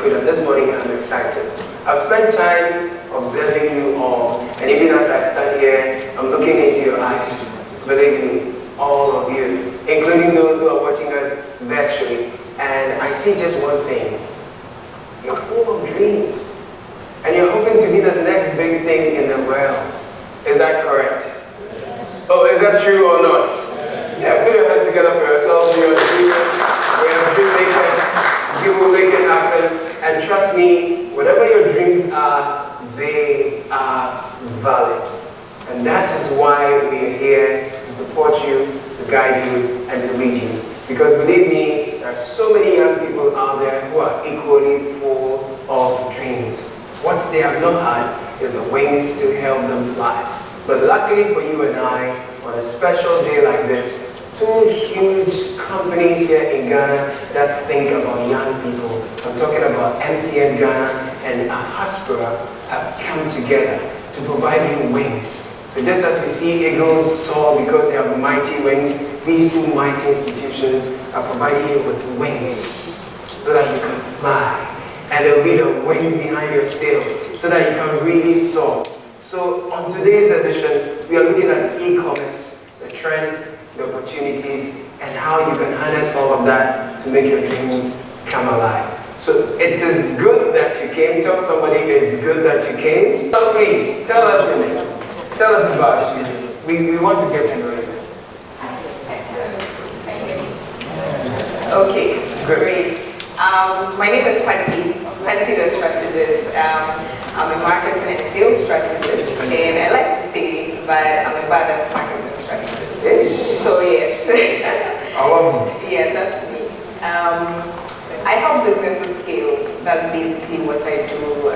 food, and this morning I'm excited. I've spent time observing you all, and even as I stand here, I'm looking into your eyes. Believe me, all of you, including those who are watching us virtually, and I see just one thing. You're full of dreams, and you're hoping to be the next big thing in the world. Is that correct? Oh, is that true or not? Yeah, put your hands together for yourselves. We are dreamers, we are dream makers. You will make it happen. And trust me, whatever your dreams are, they are valid. And that is why we are here to support you, to guide you, and to lead you. Because believe me, there are so many young people out there who are equally full of dreams. What they have not had is the wings to help them fly. But luckily for you and I, on a special day like this, two huge companies here in Ghana that think about young people, I'm talking about MTN Ghana and Ahaspora, have come together to provide you wings. So just as we see eagles soar because they have mighty wings, these two mighty institutions are providing you with wings so that you can fly. And there will be the wind behind your sail so that you can really soar. So on today's edition, we are looking at e-commerce, the trends, the opportunities, and how you can harness all of that to make your dreams come alive. So it is good that you came. Tell somebody it's good that you came. So please, tell us your name. Tell us about you. We want to get to know you. Okay, great. My name is Patty the strategist. I'm a marketing and sales strategist, and I like to say that I'm a badass marketing strategist. Yes. So yes. I love it. Yes, that's me. I help businesses scale. That's basically what I do.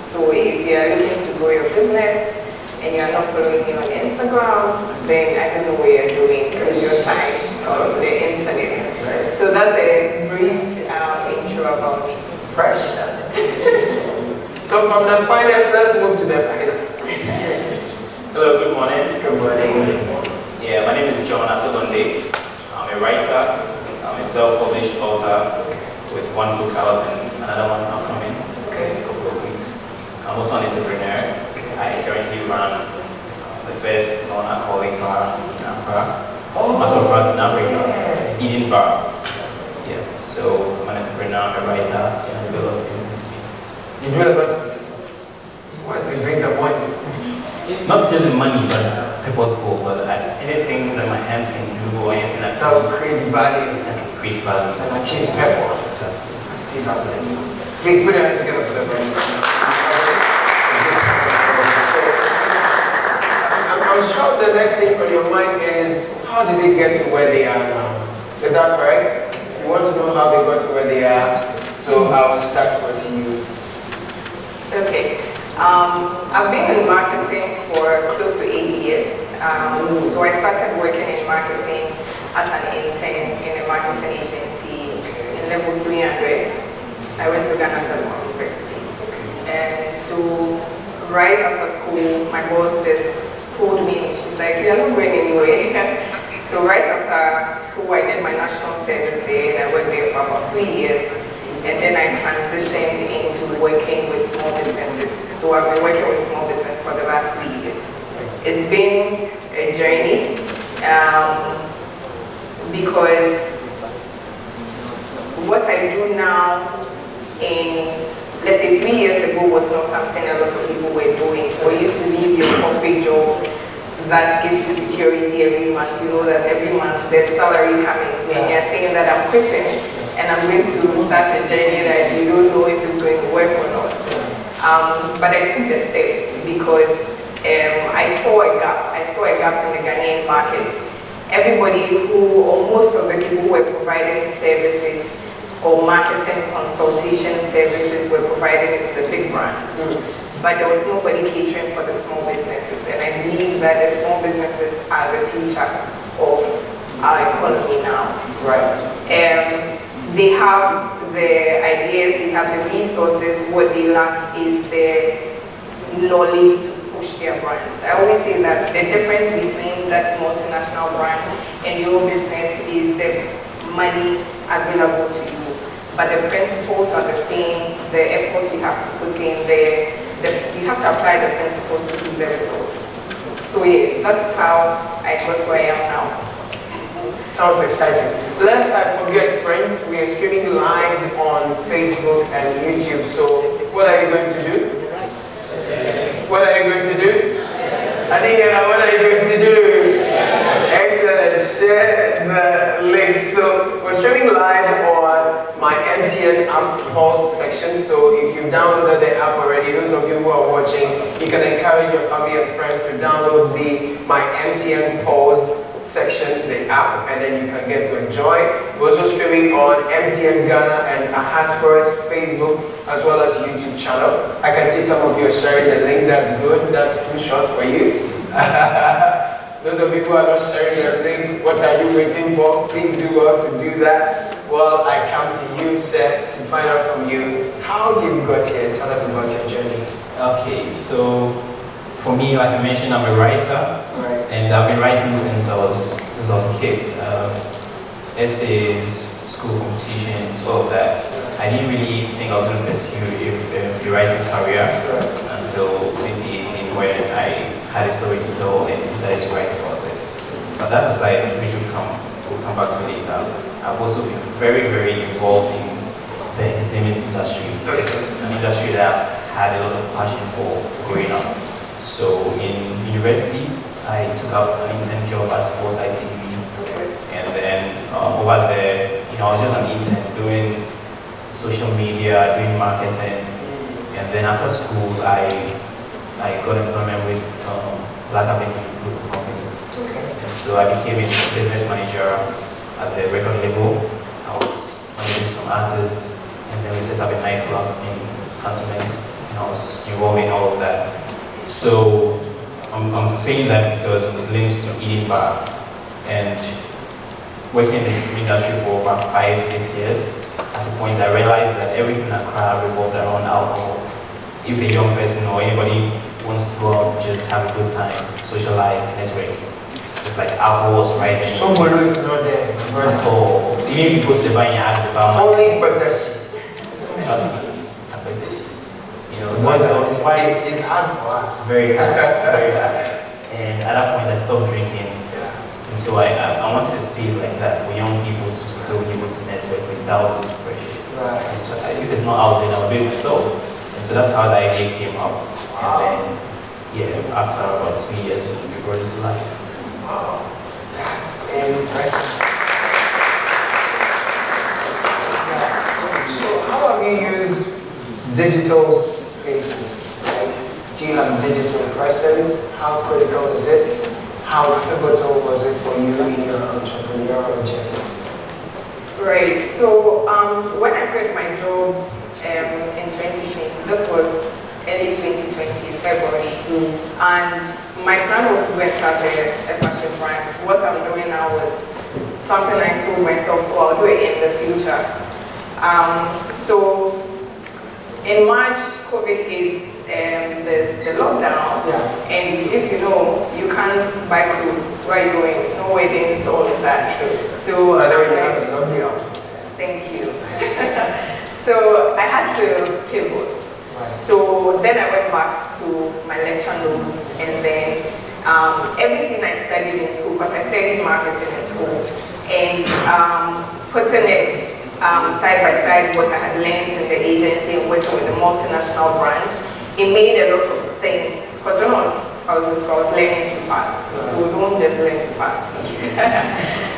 So if you're looking to grow your business and you're not following me on Instagram, then I don't know what you're doing with your time on the internet. Nice. So that's a brief intro about me. Fresh. So from the finance, let's move to the finance. Hello, good morning. Good morning. Yeah, my name is John Asabonde. I'm a writer. I'm a self-published author with one book out and another one upcoming in a couple of weeks. I'm also an entrepreneur. I currently run the first non-alcoholic bar in Accra. Matter of fact, in Africa, Eden Bar. Yeah, so I'm an entrepreneur, I'm a writer, and I do a lot of things in between. You do a lot of things. Once you bring the money. Not just the money, but purposeful, but anything that my hands can do or anything that That will create value can create value. and achieve purpose. So, I see that. Please put your hands together for the money. So, I'm sure the next thing on your mind is, how did they get to where they are now? Is that correct? You want to know how they got to where they are, so I'll start with you. Okay. I've been in marketing for close to 8 years. So I started working in marketing as an intern in a marketing agency in level 300. I went to Ghana University. And so right after school, my boss just pulled me. She's like, you're not going anywhere. So right after school, I did my national service there, and I worked there for about 3 years. And then I transitioned into working with small businesses. So I've been working with small business for the last 3 years. It's been a journey because what I do now in, let's say 3 years ago, was not something a lot of people were doing. For you to leave your corporate job that gives you security every month, you know that every month there's salary coming. When you're saying that I'm quitting and I'm going to start a journey that you don't know if it's going to work or not. But I took the step because I saw a gap. I saw a gap in the Ghanaian market. Everybody who, or most of the people who were providing services or marketing consultation services were providing it to the big brands. But there was nobody catering for the small businesses. And I believe that the small businesses are the future of our economy now. Right. They have the ideas, they have the resources. What they lack is the knowledge to push their brands. I always say that the difference between that multinational brand and your business is the money available to you. but the principles are the same. The efforts you have to put in, you have to apply the principles to see the results. So yeah, that's how I got where I am now. Sounds exciting. Lest I forget, friends, we are streaming live on Facebook and YouTube. So what are you going to do? What are you going to do? I didn't hear that. What are you going to do? Excellent. Share the link. So we're streaming live on my MTN app pause section. So if you've downloaded the app already, those of you who are watching, you can encourage your family and friends to download the my MTN pause section, the app, and then you can get to enjoy. We're also streaming on MTN Ghana and Ahaspora's Facebook as well as YouTube channel. I can see some of you are sharing the link. That's good. That's 2 shots for you. Those of you who are not sharing the link, what are you waiting for? Please do well to do that. Well, I come to you, Seth, to find out from you how you got here. Tell us about your journey. Okay, so for me, like I mentioned, I'm a writer, Right. and I've been writing since I was a kid. Essays, school competitions, all of that. I didn't really think I was going to pursue a writing career until 2018, when I had a story to tell and decided to write about it. But that aside, which we'll come back to later, I've also been very, very involved in the entertainment industry. It's an industry that I've had a lot of passion for growing up. So in university, I took up an intern job at Foresight TV, and then over there, I was just an intern doing social media, doing marketing, and then after school, I got employment with Black Avenue group of companies. And so I became a business manager at the record label. I was managing some artists, and then we set up a nightclub in Cantonese, and I was involved in all of that. So I'm saying that because it links to Eden Bar, and working in the industry for about 5-6 years, at a point I realized that everything at Accra revolved around alcohol. If a young person or anybody wants to go out and just have a good time, socialize, network, it's like alcohol was right there. Somebody is not there. At all. Even if you go to the bar and you ask the barman, Only but that's trust me, I bet this. So it's hard for us. very hard, very hard. And at that point I stopped drinking. And so I wanted a space like that for young people to still be able to network without those pressures. Right. So if it's not out there, I'll do it myself. And so that's how the idea came up. Wow. And then, after about 2 years, we brought this to life. Wow, that's impressive. So how have you used digital spaces? Like, do you have digital presence? How critical is it? How pivotal was it for you in your entrepreneurial journey? Right. So when I quit my job in 2020, this was early 2020, February, and my plan was to go and start a fashion brand. What I'm doing now was something I told myself, oh, I'll do it in the future. So in March, COVID hits, there's the lockdown, and if you know, you can't buy clothes. Where are you going? No weddings, all of that. So I know you have a lovely outfit. thank you. So I had to pivot. Right. So then I went back to my lecture notes, and then everything I studied in school, because I studied marketing in school, and putting it side by side what I had learned in the agency and working with the multinational brands, it made a lot of sense. Because when I was in school, I was learning to pass. So don't just learn to pass, please.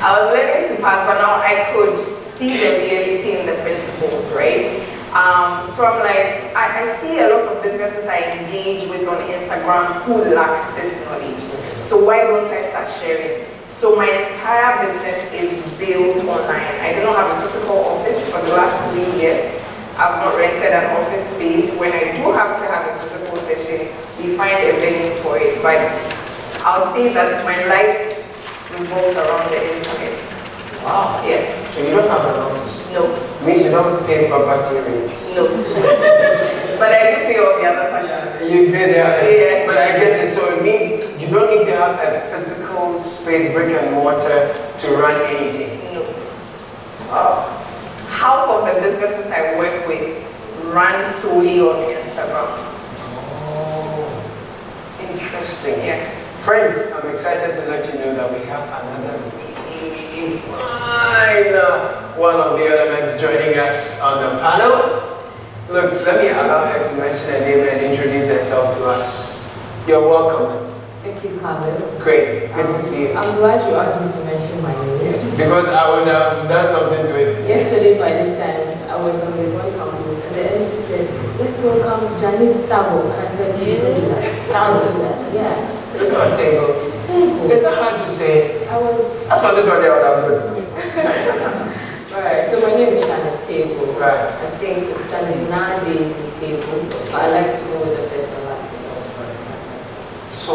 I was learning to pass, but now I could see the reality in the principles, right? So I'm like, I see a lot of businesses I engage with on Instagram who lack this knowledge. So why don't I start sharing? So my entire business is built online. I do not have a physical office for the last 3 years. I've not rented an office space. When I do have to have a physical session, we find a venue for it. But I'll say that my life revolves around the internet. Wow. Yeah. So you don't have an office? No. Means you don't pay property rates? No. But I do pay all the other taxes. You pay the others. Yeah. But I get it. So it means you don't need to have a physical space, brick and mortar, to run anything. No. Wow. half of the businesses I work with run solely on Instagram. Oh, interesting. Yeah. Friends, I'm excited to let you know that we have another really fine one of the elements joining us on the panel. Look, let me allow her to mention her name and introduce herself to us. You're welcome. Thank you, Carlo. Great, good to see you. I'm glad you asked me to mention my name. Yes, because I would have done something to it. Yesterday by this time, I was on the boy campus and the MC said, let's welcome Janice Tabo. And I said, please don't do that. Can't do that. Yeah. It's not a table. It's table. It's not hard to say. That's what this one there would have gotten. Right. So my name is Shanice Table. Right. I think it's Shanice Nadi Table. But I like to go with the first and last name. So,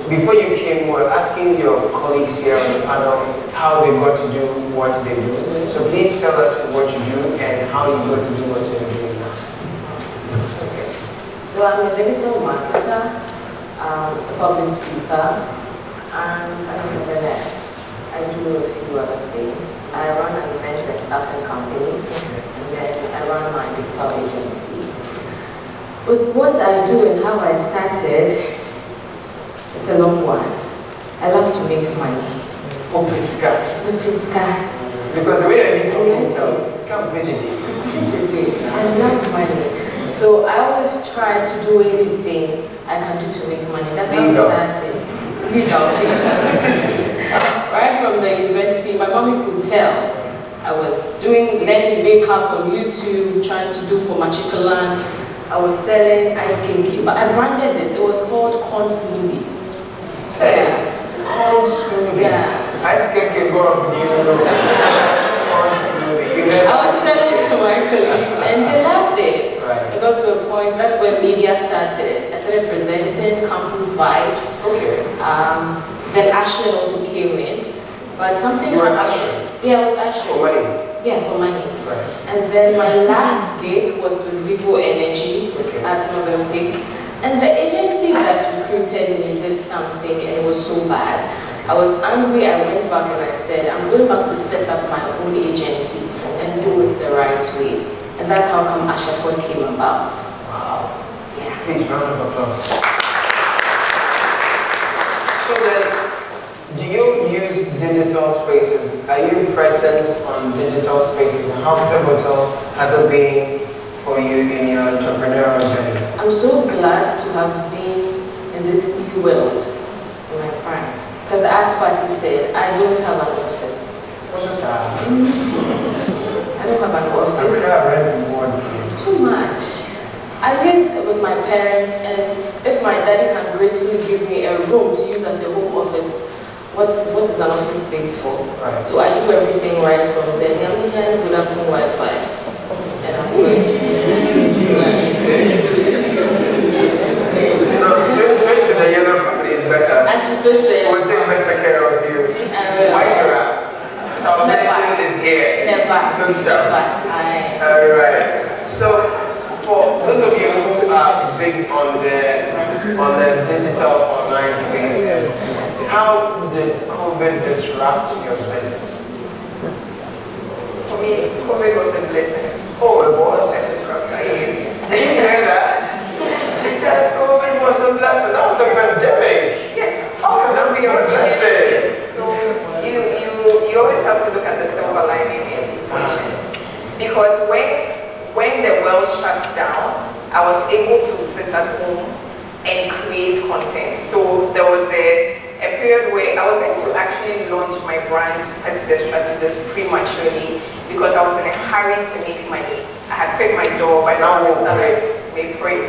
before you came, we were asking your colleagues here on the panel how they got to do what they do. So please tell us what you do and how you got to do what you're doing now. Okay. So I'm a digital marketer, a public speaker, and an entrepreneur. I do a few other things. I run an events and staffing company, and then I run my digital agency. With what I do and how I started, it's a long one. I love to make money. Oh, Pisca. The Pisca. Because the way I need to tell Pisca really. I love money. So I always try to do anything I can do to make money. That's how I started. Right from the university, my mommy could tell. I was learning makeup on YouTube, trying to do for Machikaland. I was selling ice cream, but I branded it. It was called Corn Smoothie. Hey, corn smoothie. Yeah. Ice cream can go off you. Corn smoothie. I was selling it to my colleagues and they loved it. Right. I got to a point, that's where media started. I started presenting campus vibes. Okay. Then Ashland also came in. But something You were happened. Ashland? Yeah, I was Ashland. For money? Yeah, for money. Right. And then my last gig was with Vivo Energy at Mozambique. And the agency that recruited me did something and it was so bad. I was angry, I went back and I said, I'm going back to set up my own agency and do it the right way. And that's how come Ahaspora came about. Wow. Yeah. Please, round of applause. So then, do you use digital spaces? Are you present on digital spaces? And how pivotal has it been for you in your entrepreneurial journey? I'm so glad to have been in this e-world in my prime. Because as Patty said, I don't have an office. What's your sad? I don't have an I'm office. renting more than It's too much. I live with my parents, and if my daddy can gracefully give me a room to use as a home office, what is an office space for? Right. So I do everything right from there. I'm here with a Wi-Fi. And I'm good. No, switch to the yellow family is better. I should switch there. We'll take better care of you. Why you're out? Salvation is here. Never. Good stuff. Never. Alright. So for those of you who are big on the digital online spaces, how did COVID disrupt your business? For me, COVID was a blessing. Oh, it was a disruptor. Did you hear that? She says COVID was a blessing. That was a pandemic. Yes. Oh, let me address it. So you always have to look at the silver lining in situations, because when the world shuts down, I was able to sit at home and create content. So there was a period where I was going to actually launch my brand as the strategist prematurely because I was in a hurry to make money. I had quit my job, I now was may pray.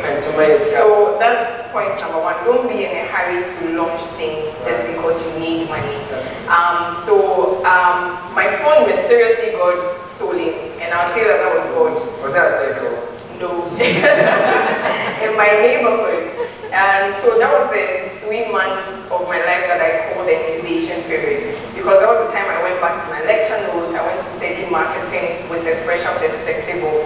So that's point number one. Don't be in a hurry to launch things just because you need money. My phone mysteriously got stolen, and I'll say that was God. Was that a cycle? No. In my neighborhood. And so that was the 3 months of my life that I called the incubation period, because that was the time I went back to my lecture notes. I went to study marketing with a fresher perspective of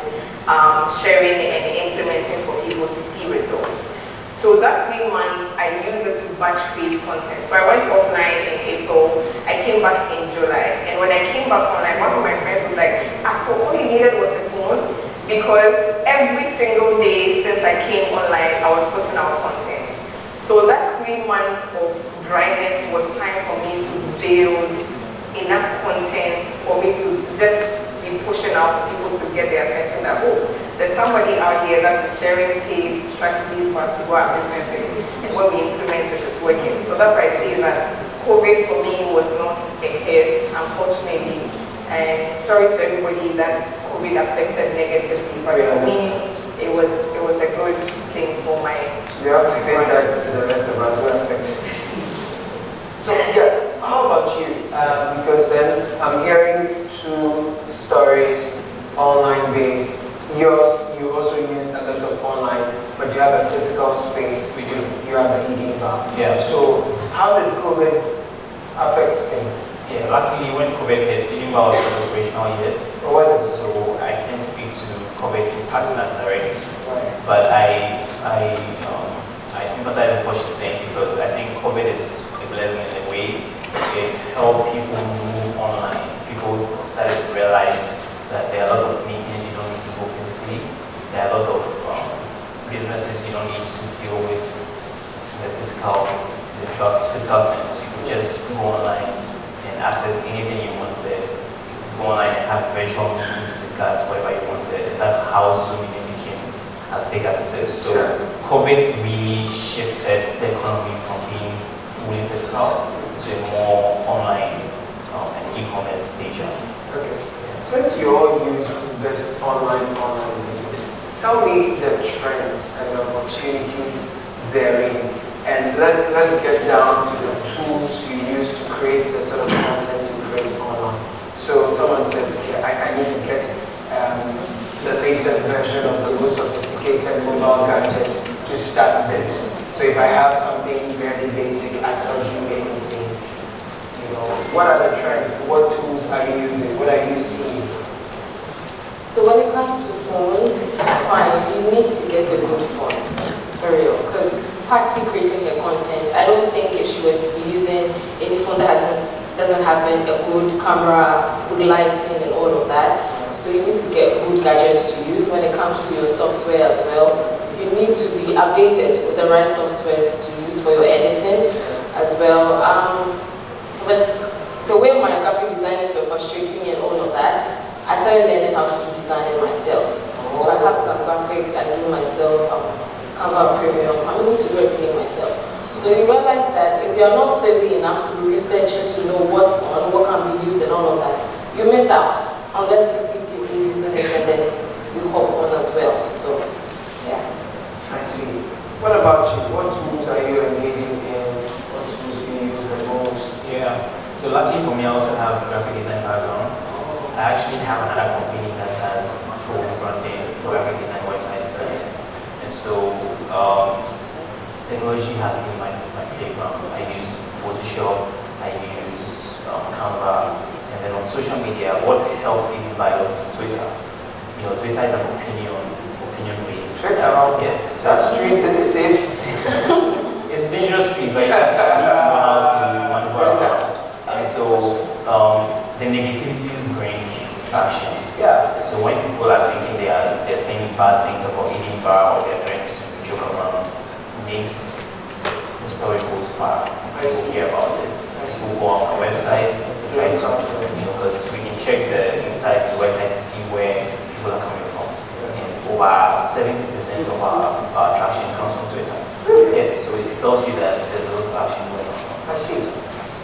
sharing and implementing for people to see results. So that 3 months, I used it to batch create content. So I went offline in April. I came back in July. And when I came back online, one of my friends was like, so all you needed was a phone? Because every single day since I came online, I was putting out content. So that 3 months of dryness was time for me to build enough content for me to just be pushing out for people to get their attention that, oh, there's somebody out here that is sharing tips, strategies for us to go our businesses, and when we implement it, it's working. So that's why I say that COVID for me was not a curse, unfortunately. And sorry to everybody that COVID affected negatively, but for me, it was a good thing for my. You have to pay that to the rest of us who are affected. So yeah, how about you? Because then I'm hearing 2 stories, online based. Yours, you also use a lot of online, but you have a physical space. We do. You have an eating bar. Yeah. So how did COVID affect things? Yeah, luckily when COVID hit, Edinburgh was not operational yet. Or was it? So I can't speak to COVID impact that directly. Right. But I sympathize with what she's saying, because I think COVID is a blessing in a way. It helped people move online. People started to realize that there are a lot of meetings you don't need to go physically. There are a lot of businesses you don't need to deal with the physical sense. You could just go online and access anything you wanted. Go online and have a virtual meeting to discuss whatever you wanted. And that's how Zoom even became as big as it is. So COVID really shifted the economy from being fully physical to a more online and e-commerce nature. Okay. Since you all use this online business, tell me the trends and the opportunities therein. And let's get down to the tools you use to create the sort of content you create online. So someone says, okay, I need to get the latest version of the most sophisticated mobile gadgets to start this. So if I have something very basic, I cannot do anything. You know, what are the trends? What tools are you using? What are you seeing? So when it comes to phones, fine, you need to get a good phone, for real. Because Patsy creating her content, I don't think if she were to be using any phone that doesn't have a good camera, good lighting and all of that. So you need to get good gadgets to use. When it comes to your software as well, you need to be updated with the right softwares to use for your editing as well. With the way my graphic designers were frustrating me and all of that, I started learning how to do designing myself. So I have some graphics I do myself, Canva Premium, I'm able to do everything myself. So you realize that if you are not savvy enough to be researching to know what's on, what can be used and all of that, you miss out unless you see people using it and then you hop on as well. So yeah. I see. What about you? What tools are you engaging in? What tools do you use the most? Yeah. So luckily for me, I also have a graphic design background. I actually have another company that has full branding, graphic design, website design. And so technology has been my playground. I use Photoshop, I use Canva, and then on social media, what helps me buy a lot is Twitter. You know, Twitter is an opinion-based site. Yeah. That street, is it safe? It's a dangerous street, but you need to know how to maneuver around. And so the negativities bring traction. Yeah. So when people are thinking they're saying bad things about eating bar or they're trying to joke around, makes the story goes far. People hear about it. People go on our website, try to, because we can check the insights of the website to see where people are coming from. And over 70% of our traction comes from Twitter. Yeah, so it tells you that there's a lot of action going on. I see.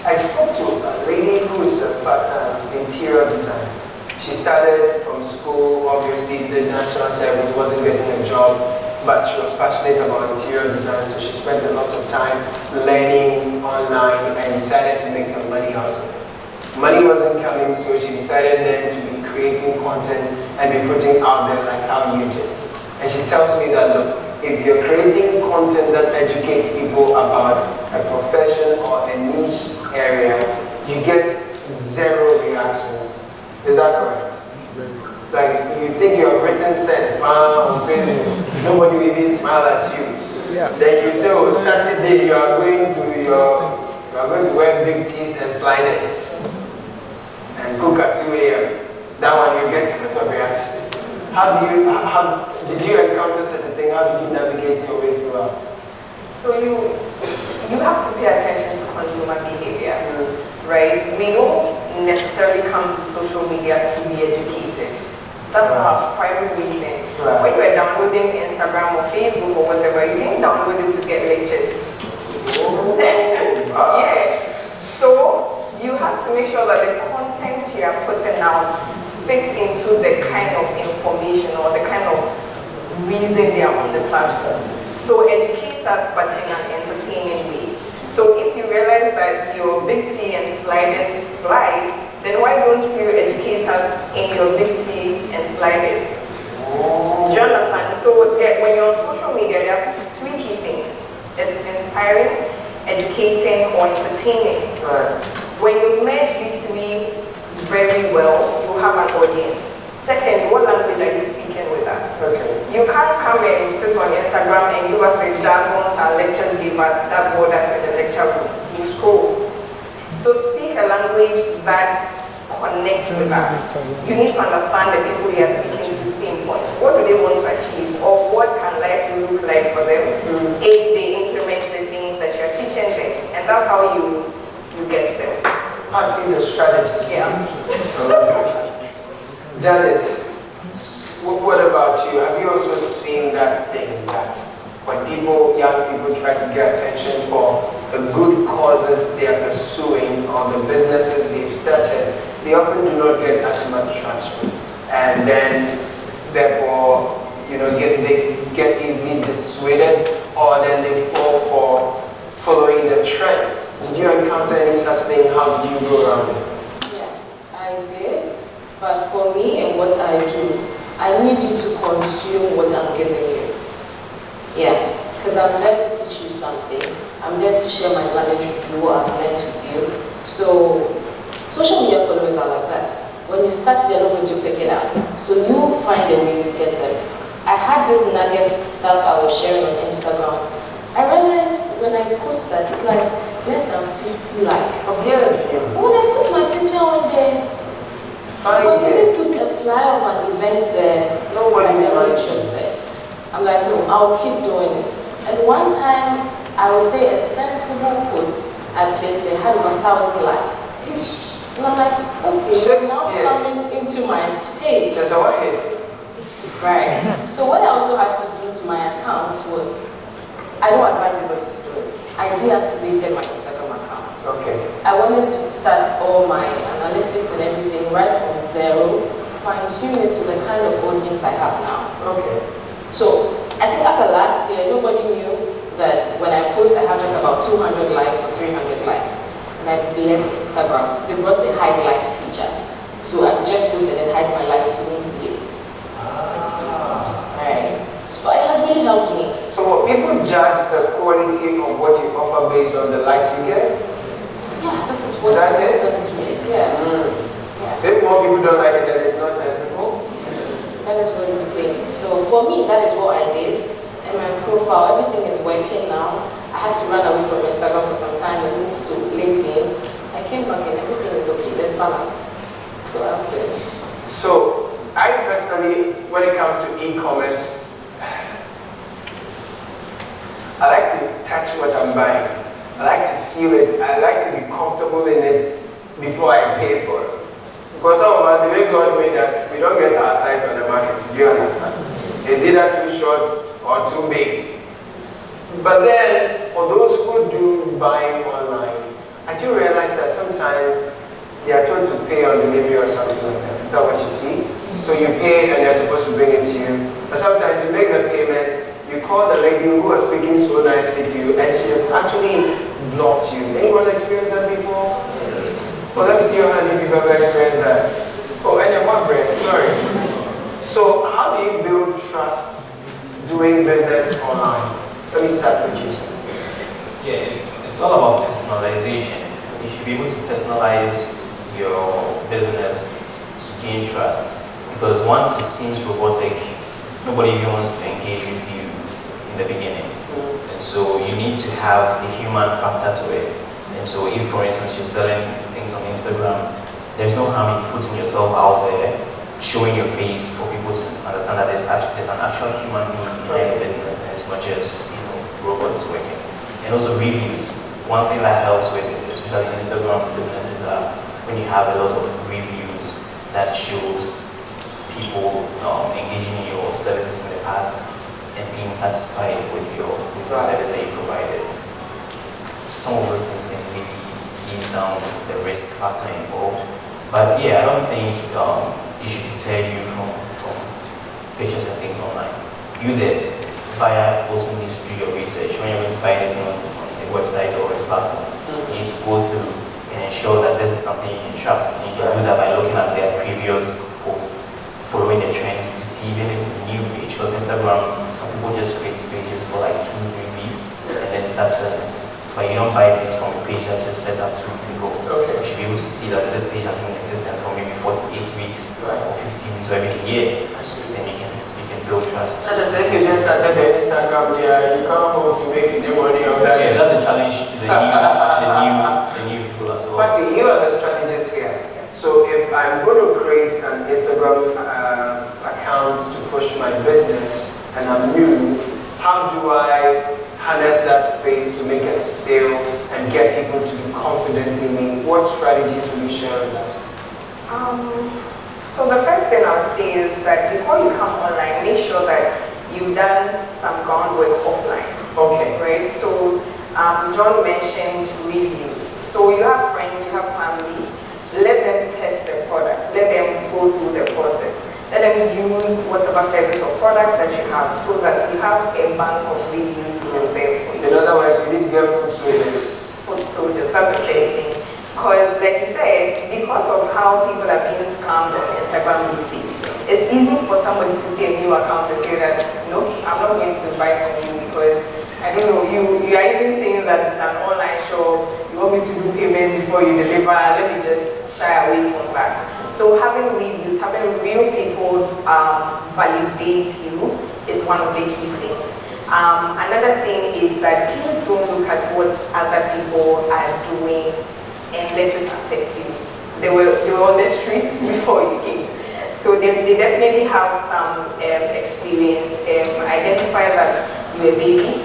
I spoke to a lady who is an interior designer. She started from school, obviously did national service, wasn't getting a job, but she was passionate about interior design, so she spent a lot of time learning online and decided to make some money out of it. Money wasn't coming, so she decided then to be creating content and be putting out there like how you did. And she tells me that, look, if you're creating content that educates people about a profession or a niche area, you get 0 reactions. Is that correct? Like, you think you have written sense, smile on Facebook, nobody will even smile at you. Yeah. Then you say, oh, Saturday you are going to your are going to wear big tees and sliders and cook at 2 a.m. That one you get a lot of reaction. How did you encounter such a thing? How did you navigate your way through? So you have to pay attention to consumer behavior, right? We don't necessarily come to social media to be educated. That's our primary reason. Right. When you are downloading Instagram or Facebook or whatever, you didn't download it to get lectures. Yes. So you have to make sure that the content you are putting out fits into the kind of information or the kind of reason they are on the platform. So educate us, but in an entertaining way. So if you realize that your big T and sliders fly, then why don't you educate us in your big T and sliders? Do you understand? So when you're on social media, there are 3 key things. It's inspiring, educating, or entertaining. Right. When you merge these 3 very well, you have an audience. Second, what language are you speaking with us? Okay. You can't come and sit on Instagram and give us the jargons and lectures give us that board us in the lecture room. You scroll. So speak a language that connects with us. You need to understand the people you are speaking to pinpoint. What do they want to achieve? Or what can life look like for them if they implement the things that you're teaching them? And that's how you get them. Parting the strategies. Yeah. Janice, what about you? Have you also seen that thing that when young people try to get attention for the good causes they are pursuing or the businesses they've started, they often do not get as much traction, and then therefore they get easily dissuaded, or then they fall for following the trends. Did you encounter any such thing? How did you go around it? Yeah, I did. But for me and what I do, I need you to consume what I'm giving you. Yeah, because I'm there to teach you something. I'm there to share my knowledge with you, what I've learned with you. So, social media followers are like that. When you start, they're not going to pick it up. So you find a way to get them. I had this nugget stuff I was sharing on Instagram. I realized when I post that, it's like less than 50 likes. Oh, yeah. When I put my picture on there, when you put a flyer of an event there, Nobody I'm not likes interested. I'm like, no, I'll keep doing it. And one time, I would say a sensible quote I placed there had over 1,000 likes. And I'm like, okay, you're now coming into my space. That's how I hit. Right. So what I also had to do to my account was, I don't advise anybody to do it. I deactivated my Instagram account. Okay. I wanted to start all my analytics and everything right from zero, fine-tune it to the kind of audience I have now. Okay. So I think as of last year, nobody knew that when I post, I have just about 200 likes or 300 likes. And I bless Instagram. They brought the hide likes feature. So I just post and then hide my likes so you won't see it. Right. So it has really helped me. So what, people judge the quality of what you offer based on the likes you get? Yeah, this is what Is that it? Yeah. Yeah. If more people don't like it, then it's not sensible. That is what you think. So for me, that is what I did. And my profile, everything is working now. I had to run away from Instagram for some time and move to LinkedIn. I came back and everything is okay. There's balance. So I'm good. So I personally, when it comes to e-commerce, I like to touch what I'm buying. I like to feel it. I like to be comfortable in it before I pay for it. Because some of us, the way God made us, we don't get our size on the markets. Do you understand? It's either too short or too big. But then, for those who do buying online, I do realize that sometimes they are told to pay on delivery or something like that. Is that what you see? So you pay and they're supposed to bring it to you. But sometimes you make the payment, you call the lady who was speaking so nicely to you, and she has actually blocked you. Anyone experienced that before? Well, let me see your hand if you've ever experienced that. Oh, and then one brain, sorry. So how do you build trust doing business online? Let me start with you, sir. Yeah, it's all about personalization. You should be able to personalize your business to gain trust. Because once it seems robotic, nobody even wants to engage with you in the beginning. And so you need to have a human factor to it. And so if, for instance, you're selling things on Instagram, there's no harm in putting yourself out there, showing your face for people to understand that there's an actual human being behind the business, and it's not just robots working. And also reviews. One thing that helps with especially Instagram business is that when you have a lot of reviews, that shows people engaging in your services in the past and being satisfied with your service that you provided. Some of those things can really ease down the risk factor involved. But yeah, I don't think it should deter you from purchasing things online. You, the buyer, also needs to do your research. When you're going to buy anything on a website or a platform, you need to go through and ensure that this is something you can trust. And you can do that by looking at their previous posts, following the trends to see even if it's a new page. Because Instagram, some people just create pages for like 2-3 weeks and then start selling. But you don't buy things from a page that just set up 2 weeks ago. Okay. You should be able to see that this page has been in existence for maybe 48 weeks or 15 weeks or even a year. Then you can build trust. And if you just started the Instagram there, you can't hope to make any money on that. Yeah, that's a challenge to the new people as well. Patty, you are the strategist here. So if I'm going to create an Instagram account to push my business and I'm new, how do I harness that space to make a sale and get people to be confident in me? What strategies will you share with us? So the first thing I would say is that before you come online, make sure that you've done some groundwork offline. Okay. Right? So John mentioned reviews. So you have friends, you have family, let them test the products, let them go through the process. Let them use whatever service or products that you have so that you have a bank of reviews sitting there for you. In other words, you need to get food soldiers. Food soldiers, that's the first thing. Because like you said, because of how people are being scammed on Instagram these days, it's easy for somebody to see a new account and say that, no, I'm not going to buy from you because, I don't know, you are even saying that it's an online shop, you want me to do payments before you deliver, let me just shy away from that. So having reviews, having real people validate you is one of the key things. Another thing is that please don't look at what other people are doing and let it affect you. They were on the streets before you came. So they definitely have some experience. Identify that you're a baby.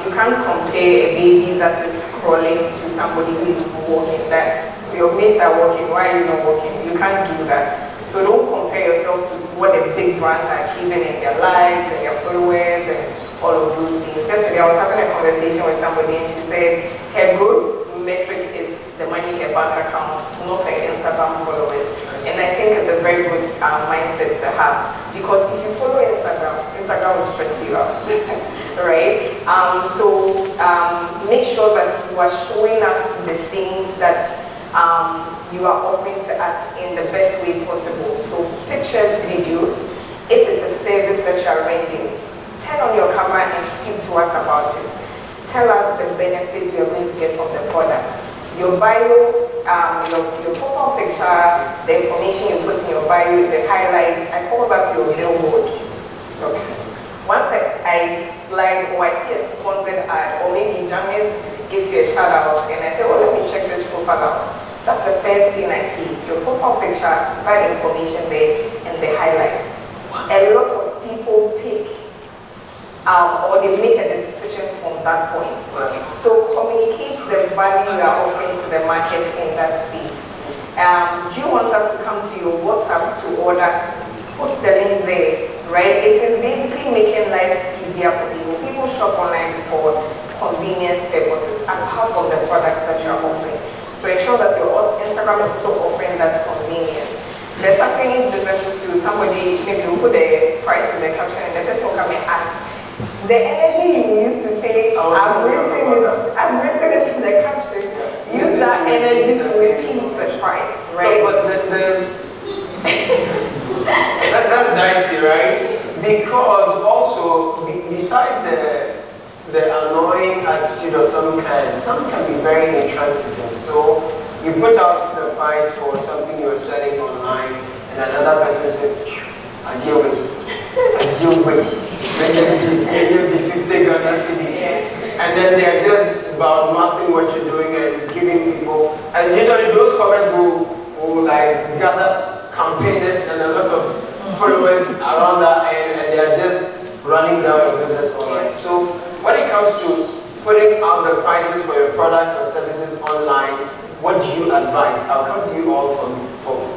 You can't compare a baby that is crawling to somebody who is walking. That your mates are walking, why are you not walking? You can't do that. So don't compare yourself to what the big brands are achieving in their lives and their followers and all of those things. Yesterday I was having a conversation with somebody and she said her growth metric is the money in her bank account, not her Instagram followers. And I think it's a very good mindset to have, because if you follow Instagram will stress you out, right? So make sure that you are showing us the things that you are offering to us in the best way possible. So pictures, videos, if it's a service that you are rendering, turn on your camera and speak to us about it. Tell us the benefits you are going to get from the product. Your bio, your profile picture, the information you put in your bio, the highlights, I call that your billboard. Okay. Once I slide or I see a sponsored ad, or maybe Jamis gives you a shout out and I say, oh, let me check this profile out. That's the first thing I see. Your profile picture, that information there, and the highlights. A lot of people pick or they make a decision from that point. So communicate the value you are offering to the market in that space. Do you want us to come to your WhatsApp to order? Put the link there, right? It is basically making life easier for people. People shop online for convenience purposes apart from the products that you are offering. So ensure that your Instagram is also offering that convenience. There's something businesses do. Somebody maybe will put the price in the caption and the person will come and ask. The energy you used to say, I've written it in the caption, use that energy to repeat the price, right? No, but that's dicey, right? Because also, besides the annoying attitude of some can be very intransigent. So you put out the price for something you're selling online, and another person says, I deal with. Maybe 50 Ghana cedi. And then they're just about mapping what you're doing and giving people, and usually those comments will like gather campaigners and a lot of followers around that, and they are just running down your business online. So when it comes to putting out the prices for your products and services online, what do you advise? I'll come to you all for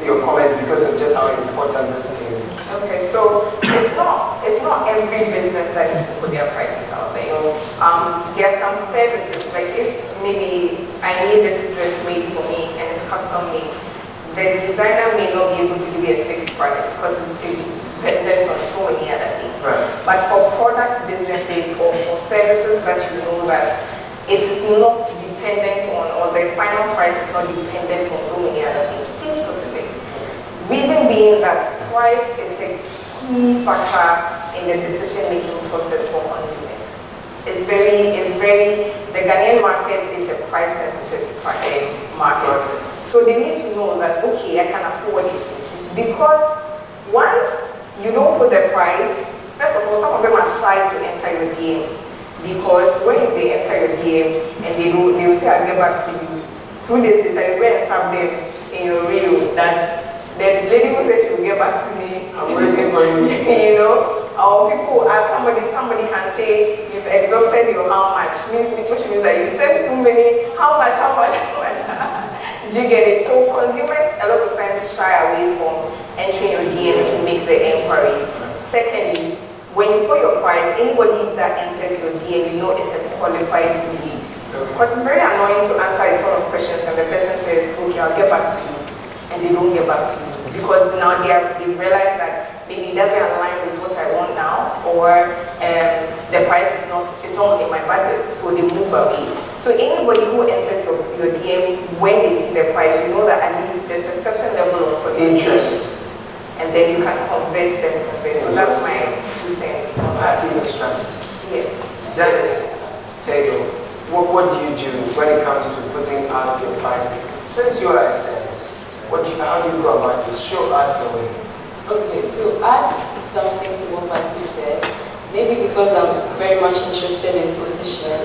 your comments because of just how important this is. Okay, so it's not every business that used to put their prices out there. There are some services, like if maybe I need this dress made for me and it's custom made, the designer may not be able to give you a fixed price because it's dependent on so many other things. Right. But for product businesses or for services that you know that it is not dependent on, or the final price is not dependent on so many other things, please put it there. Reason being that price is a key factor in the decision-making process for consumers. It's very, the Ghanaian market is a price-sensitive market. So they need to know that, okay, I can afford it. Because once you don't put the price, first of all, some of them are shy to enter your DM. Because when they enter your DM and they will say, I'll get back to you. 2 days later, you go and serve them in your reel that the lady who says she will get back to me, I'm waiting for you. you know, or people will ask somebody can say, you've exhausted your how much, which means that you sent too many, how much? Do you get it? So consumers a lot of times shy away from entering your DM to make the inquiry. Secondly, when you put your price, anybody that enters your DM, you know it's a qualified lead. Because it's very annoying to answer a ton of questions and the person says, okay, I'll get back to you. And they don't get back to you. Because now they realize that maybe it doesn't align with what I want now, or the price is not in my budget, so they move away. So anybody who enters your DM, when they see the price, you know that at least there's a certain level of interest. And then you can convert them from there. So that's my 2 cents on that. That's even strategy. Yes. Janice, Tego, what do you do when it comes to putting out your prices? Since you are a service, how do you go about it? Show us the way. Okay, to add something to what Matthew said, maybe because I'm very much interested in position,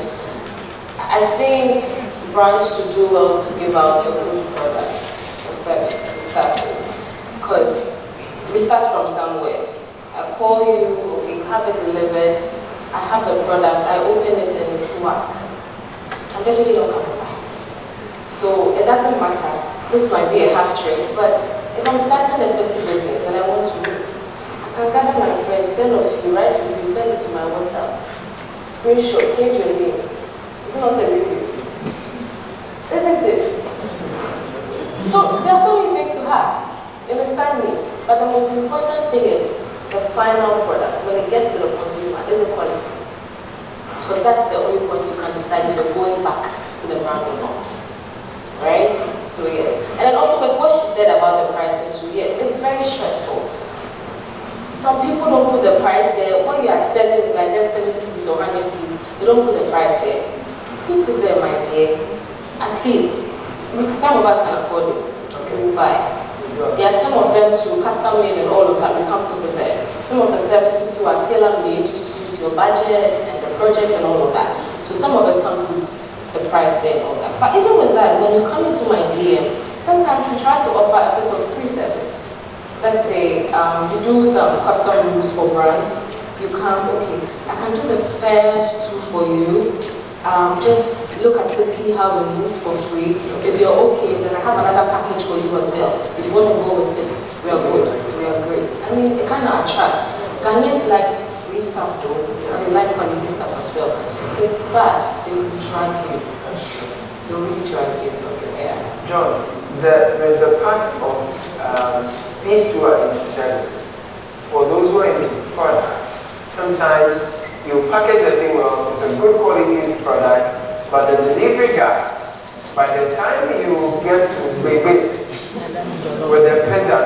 I think brands should do well to give out a good product or service to start with. Because we start from somewhere. I call you, okay, you have it delivered, I have the product, I open it and it's work. I'm definitely not coming back. So it doesn't matter. This might be a half trick, but if I'm starting a petty business and I want to move, I can gather my friends, 10 of you, write review, send it to my WhatsApp, screenshot, change your names. It's not a review. Isn't it? So there are so many things to have. You understand me? But the most important thing is the final product, when it gets to the consumer, is the quality. Because that's the only point you can decide if you're going back to the brand or not. Right? So yes. And then also with what she said about the pricing too, yes, it's very stressful. Some people don't put the price there. What you are selling is like just 70 cedis or 100 cedis. You don't put the price there. Put it there, my dear. At least, because some of us can afford it. Okay. We buy. There are some of them too, custom made and all of that. We can't put it there. Some of the services too are tailor made to suit your budget and the project and all of that. So some of us can't put the price there and all that. But even with that, when you come into my DM, sometimes we try to offer a bit of free service. Let's say you do some custom rules for brands. You come, okay, I can do the first 2 for you. Just look at it, see how it moves for free. If you're okay, then I have another package for you as well. If you want to go with it, we are good, we are great. I mean, it kind of attracts. Ghanaians like free stuff though, and they like quality stuff as well. If it's bad, they will drag you. They will really drag you. Yeah. John, there's the part of these two are into services. For those who are into products, sometimes you package the thing well, it's a good quality product, but the delivery guy, by the time you get to Begis with the pizza,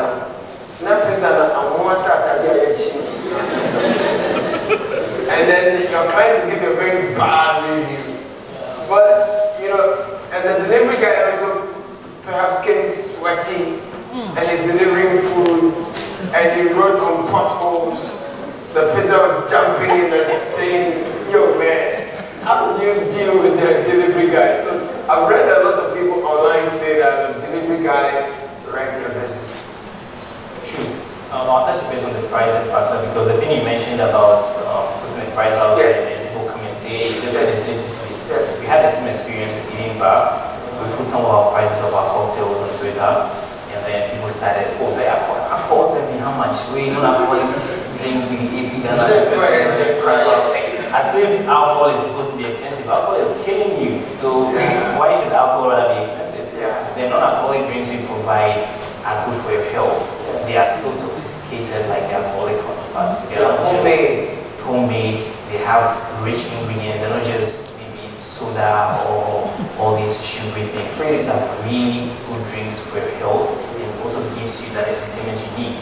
and then you're trying to give a very bad review. But, you know, and the delivery guy also perhaps came sweaty and is delivering food and he rode on potholes. The pizza was jumping in the thing. Yo, man, how do you deal with the delivery guy? factor because the thing you mentioned about putting the price out there Yes. and people come and say, hey, this is 20 cities. We had the same experience with eating bar. We put some of our prices of our cocktails on Twitter, and then people started, oh, the alcohol sent me how much? We don't alcoholic drink the 80 Ghana. As if alcohol is supposed to be expensive. Alcohol is killing you. So why should alcohol rather be expensive? The non-alcoholic drinks we provide are good for your health. They are still sophisticated like the alcoholic counterparts. They are not just homemade. They have rich ingredients. They're not just maybe soda or all these sugary things. These are really good drinks for your health and also gives you that entertainment you need.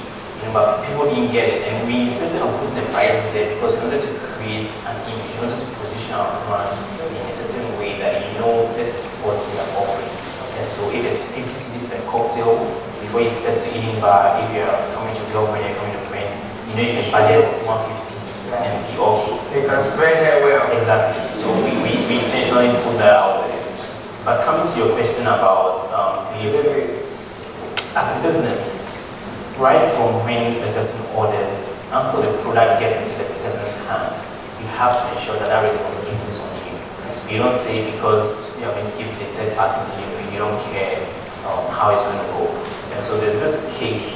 But people didn't get it, and we insisted on putting the prices there because we wanted to create an image, we wanted to position our brand in a certain way that this is what we are offering. And so if it's 50 cedis per cocktail, before you step to eating bar, if you're coming to girlfriend, you're coming to friend, you can budget 150 and be okay. You can spread that well. Exactly. So we intentionally put that out there. But coming to your question about deliveries, as a business, right from when the person orders until the product gets into the person's hand, you have to ensure that responsibility is on you. You don't say because you are going to give it to a third-party delivery, you don't care how it's going to go. And so there's this cake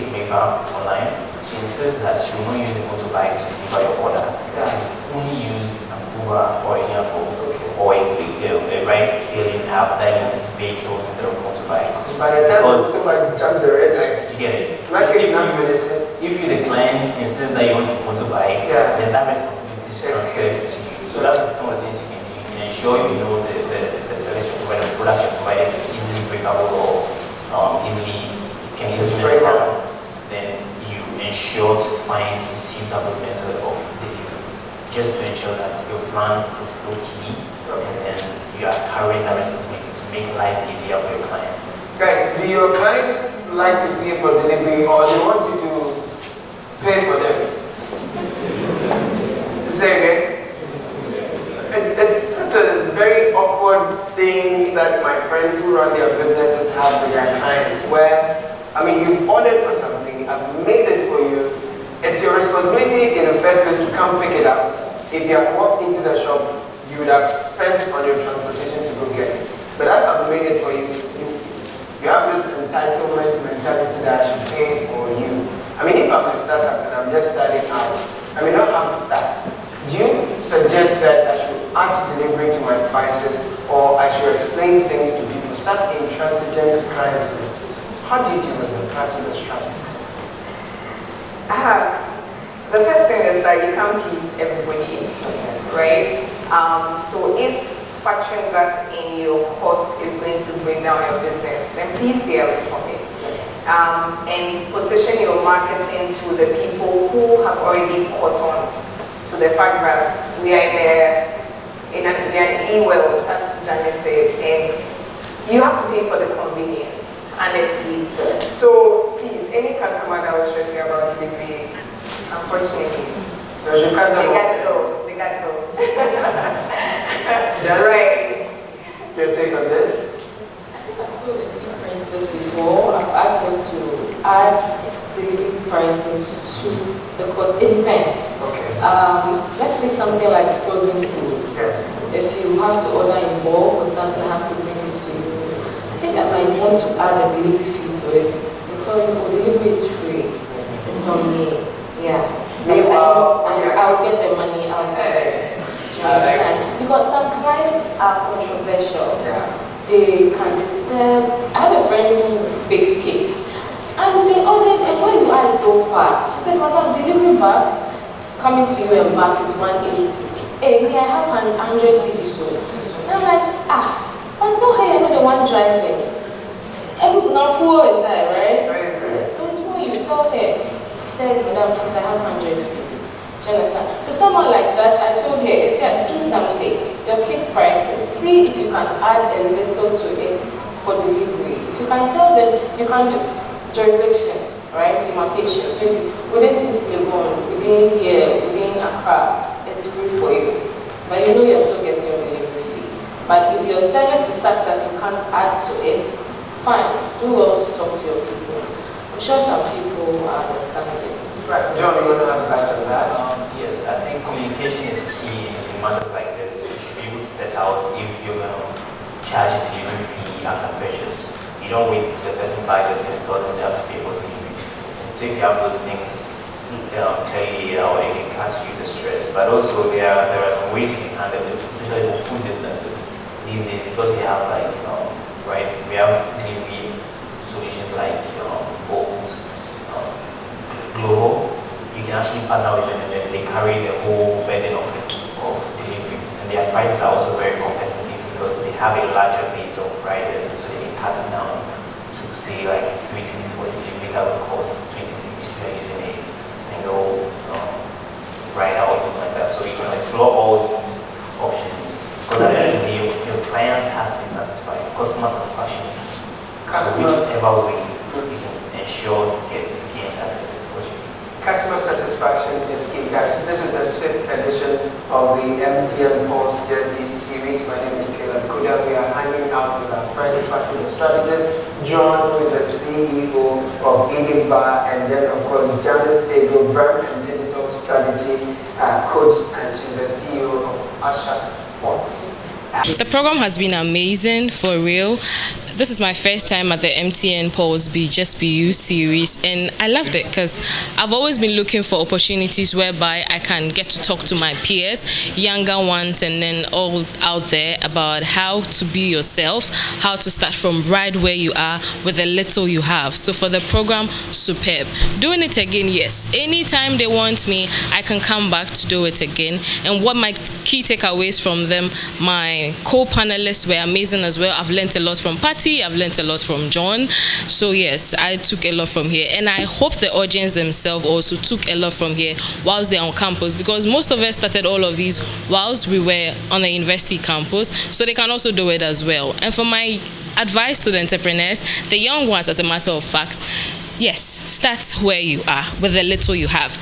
maker online. She insists that she will not use a motorbike to deliver your order. She will only use an Uber or a Yanko or a ride-hailing app that uses vehicles instead of motorbikes. By the time someone jump the red lights, you get it. Like So if you, the client, insists that you want a motorbike, then that responsibility is transferred to you. So that's some of the things you can do. You can ensure the service you provide, the product you provide is easily breakable or can easily mess around. Then you ensure to find a suitable method of delivery, just to ensure that your brand is still key. And then you are carrying that responsibility to make life easier for your clients. Guys, do your clients like to pay for delivery or they want you to pay for them? Say again? It's such a very awkward thing that my friends who run their businesses have with their clients where, you've ordered for something, I've made it for you, it's your responsibility in the first place to come pick it up. If you have walked into the shop, you would have spent on your transportation to go get it. But as I've made it for you, you have this entitlement mentality that I should pay for you. If I'm a startup and I'm just starting out, I may not have that. Do you suggest that I should add delivery to my prices or I should explain things to people, such intransigent clients? How do you deal with the practical strategies? The first thing is that you can't please everybody, right? So if factoring that in your cost is going to bring down your business, then please stay away from it. And position your marketing to the people who have already caught on to the fact that we are in an e-world, as Janice said, and you have to pay for the convenience, honestly. So please, any customer that was stressing about delivery, unfortunately, so you can't they got go. Right. Your take on this? I think I've told the difference this before. I've asked them to add delivery prices to the cost. It depends. Okay. Let's take something like frozen foods. If you have to order in bulk or something, I have to bring it to you. I think I might want to add a delivery fee to it. They tell you, oh, delivery is free. It's on me. Yeah. Meanwhile, I'll get the money out of it. Because some clients are controversial. They can disturb. I have a friend who bakes cakes, and they ordered, and why you are so far? She said, Madam, delivery back, coming to you and back is 180. Hey, me, I have 100 cities sold. And I'm like, but tell her you're not the one driving. Now full is that, right? So it's for you, tell her. She said, Madam, please, I have 100 cities. Do you understand? So someone like that, I told her, if you do something, your cake prices, see if you can add a little to it for delivery. If you can tell them, you can do jurisdiction, right? Demarcations. Maybe within this Legon, within here, within Accra, it's free for you. But you know you're still getting your delivery fee. But if your service is such that you can't add to it, fine. Do well to talk to your people. I'm sure some people understand it. Right, John, you want to have a batch of that? Yes, I think communication is key in matters like this. You should be able to set out if you're going to charge a delivery fee after purchase. You don't wait till the person buys it and tell them they have to pay for delivery. So if you have those things clearly, it can cut you the stress. But also there are some ways you can handle it, especially for food businesses these days, because we have like right, we have delivery solutions like Bolt, Global. You can actually partner with them and then they carry the whole burden of deliveries, and their prices are also very competitive because they have a larger base of riders, and so they can cut it down to say like 3 cities for delivery that will cost 20 cities if you're using a single rider or something like that. So you can explore all these options, because at the end of the day, your client has to be satisfied. Customer satisfaction is key. So whichever way you can ensure to get to key and address this question. Customer satisfaction is key, guys. This is the 6th edition of the MTN Pulse Just This series. My name is Caleb Kuda. We are hanging out with our friends, Patrick the strategist, John, who is the CEO of Eating Bar, and then of course Janice Tego, brand and digital strategy coach, and she's the CEO of Ahaspora. The program has been amazing, for real. This is my first time at the MTN Pulse Be Just Be You series, and I loved it because I've always been looking for opportunities whereby I can get to talk to my peers, younger ones, and then all out there about how to be yourself, how to start from right where you are with the little you have. So for the program, superb. Doing it again, yes. Anytime they want me, I can come back to do it again. And what my key takeaways from them, my co-panelists were amazing as well. I've learned a lot from Patty. I've learned a lot from John. So yes, I took a lot from here, and I hope the audience themselves also took a lot from here whilst they're on campus, because most of us started all of these whilst we were on the university campus, so they can also do it as well. And for my advice to the entrepreneurs, the young ones, as a matter of fact, yes, start where you are with the little you have.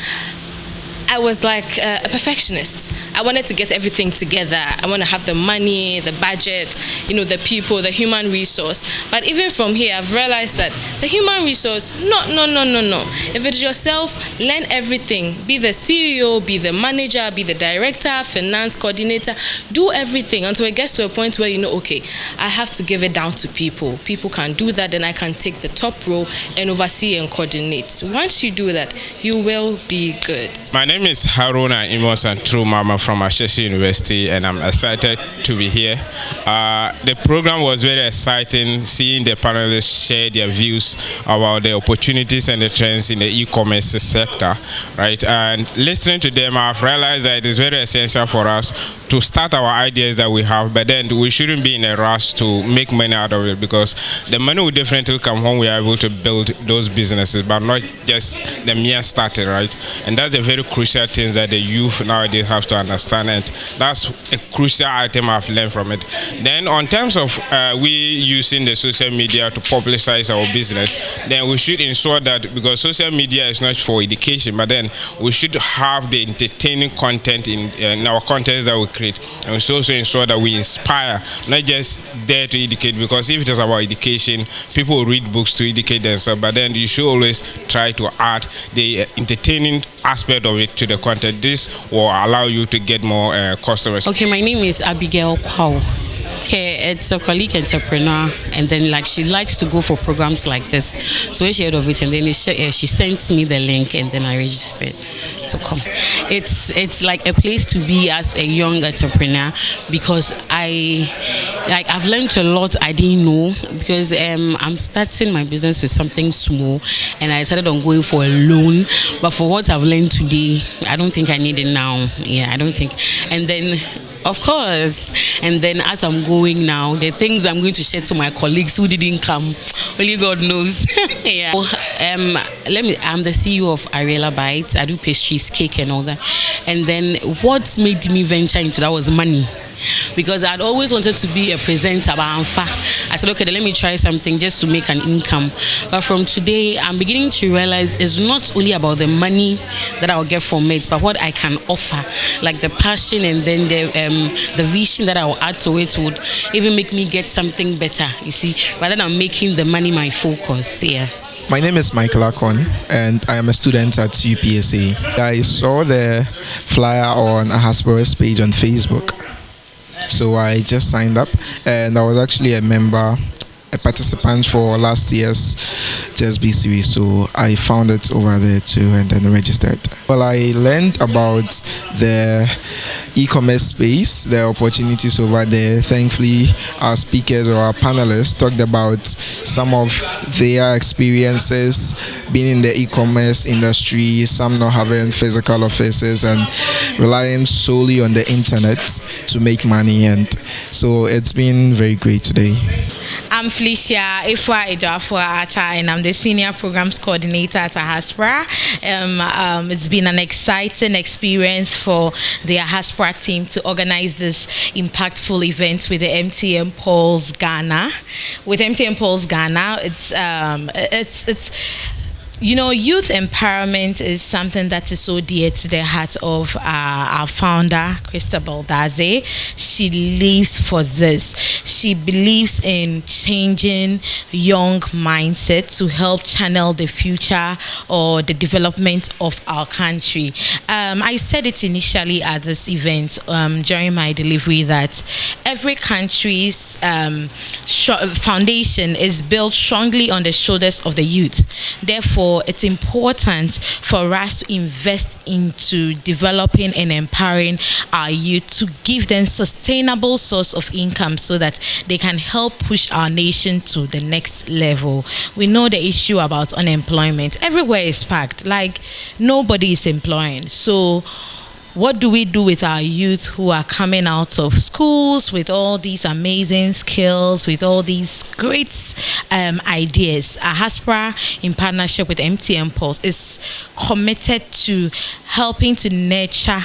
I was like a perfectionist. I wanted to get everything together. I want to have the money, the budget, the people, the human resource. But even from here, I've realized that the human resource, no. If it's yourself, learn everything. Be the CEO, be the manager, be the director, finance coordinator. Do everything until it gets to a point where okay, I have to give it down to people. People can do that, then I can take the top role and oversee and coordinate. Once you do that, you will be good. My name is Haruna Imosan True Mama from Ahaspora University, and I'm excited to be here. The program was very exciting, seeing the panelists share their views about the opportunities and the trends in the e-commerce sector, right? And listening to them, I've realized that it is very essential for us to start our ideas that we have, but then we shouldn't be in a rush to make money out of it, because the money will definitely come when we are able to build those businesses, but not just the mere starting, right? And that's a very crucial thing that the youth nowadays have to understand, and that's a crucial item I've learned from it. Then on terms of we using the social media to publicize our business, then we should ensure that, because social media is not for education, but then we should have the entertaining content in our contents that we create, and we should also ensure that we inspire, not just there to educate, because if it is about education, people will read books to educate themselves, but then you should always try to add the entertaining aspect of it to the content. This will allow you to get more customers. Okay, my name is Abigail Kwao. Okay, it's a colleague entrepreneur, and then she likes to go for programs like this. So when she heard of it, and then she sent me the link, and then I registered to come. It's like a place to be as a young entrepreneur, because I've learned a lot I didn't know, because I'm starting my business with something small, and I decided on going for a loan. But for what I've learned today, I don't think I need it now. Yeah, I don't think. And then, of course, and then as I'm going now, the things I'm going to share to my colleagues who didn't come, only God knows. Yeah. I'm the CEO of Ariela Bites. I do pastries, cake, and all that. And then what made me venture into that was money. Because I'd always wanted to be a presenter, but I said, okay, then let me try something just to make an income. But from today, I'm beginning to realize it's not only about the money that I'll get from it, but what I can offer, like the passion, and then the vision that I'll add to it would even make me get something better, you see, rather than making the money my focus. Yeah. My name is Michael Akon, and I am a student at UPSA. I saw the flyer on Ahaspora's page on Facebook, so I just signed up, and I was actually a member, a participant for last year's JSB series, so I found it over there too and then registered. Well, I learned about the e-commerce space, the opportunities over there. Thankfully, our speakers or our panelists talked about some of their experiences being in the e-commerce industry, some not having physical offices and relying solely on the internet to make money, and so it's been very great today. I'm Felicia Ifwa Ata, and I'm the Senior Programs Coordinator at Ahaspora. It's been an exciting experience for the Ahaspora team to organize this impactful event with the MTN Pulse Ghana. With MTN Pulse Ghana, it's youth empowerment is something that is so dear to the heart of our founder, Christabel Daze. She lives for this. She believes in changing young mindset to help channel the future or the development of our country. I said it initially at this event during my delivery that every country's foundation is built strongly on the shoulders of the youth. Therefore, it's important for us to invest into developing and empowering our youth to give them sustainable source of income so that they can help push our nation to the next level. We know the issue about unemployment. Everywhere is packed, like nobody is employing. So what do we do with our youth who are coming out of schools with all these amazing skills, with all these great ideas? Ahaspora, in partnership with MTN Pulse, is committed to helping to nurture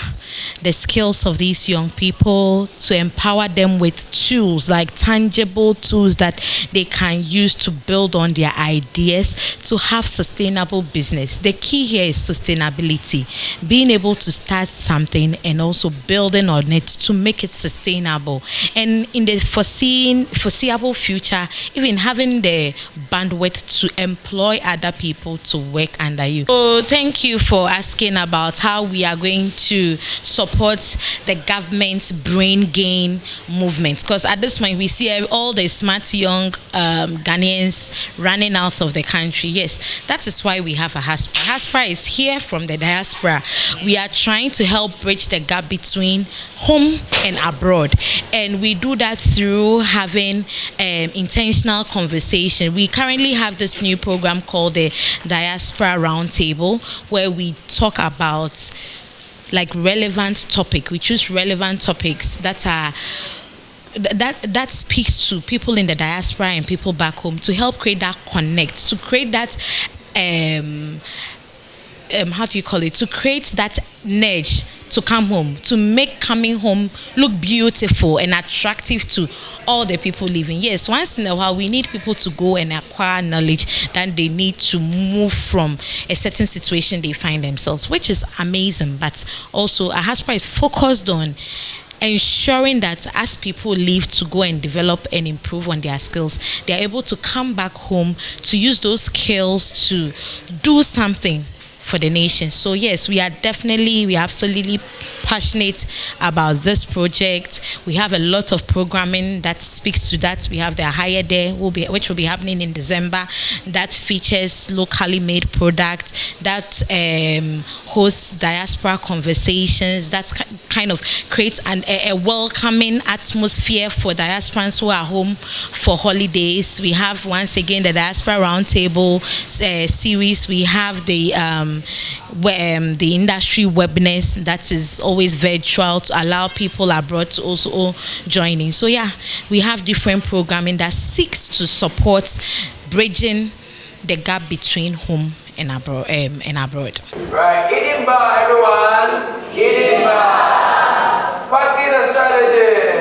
the skills of these young people, to empower them with tools, like tangible tools that they can use to build on their ideas to have sustainable business. The key here is sustainability, being able to start something and also building on it to make it sustainable, and in the foreseeable future even having the bandwidth to employ other people to work under you. So thank you for asking about how we are going to support the government's brain gain movement, because at this point we see all the smart young Ghanaians running out of the country. Yes, that is why we have Ahaspora. Ahaspora is here from the diaspora. We are trying to help bridge the gap between home and abroad, and we do that through having intentional conversation. We currently have this new program called the Diaspora Roundtable, where we talk about like relevant topic. We choose relevant topics that are that speaks to people in the diaspora and people back home, to help create that connect, to create that to create that nudge to come home, to make coming home look beautiful and attractive to all the people living. Yes, once in a while we need people to go and acquire knowledge that they need to move from a certain situation they find themselves, which is amazing. But also Ahaspora is focused on ensuring that as people leave to go and develop and improve on their skills, they are able to come back home to use those skills to do something for the nation. So yes, we are absolutely passionate about this project. We have a lot of programming that speaks to that. We have the Higher Day, which will be happening in December, that features locally made products, that hosts diaspora conversations, that kind of creates a welcoming atmosphere for diasporans who are home for holidays. We have, once again, the Diaspora Roundtable series. We have the industry webinars that is always virtual to allow people abroad to also join in. So yeah, we have different programming that seeks to support bridging the gap between home and abroad. Right, eating bar, everyone. Eating bar. Party the strategy.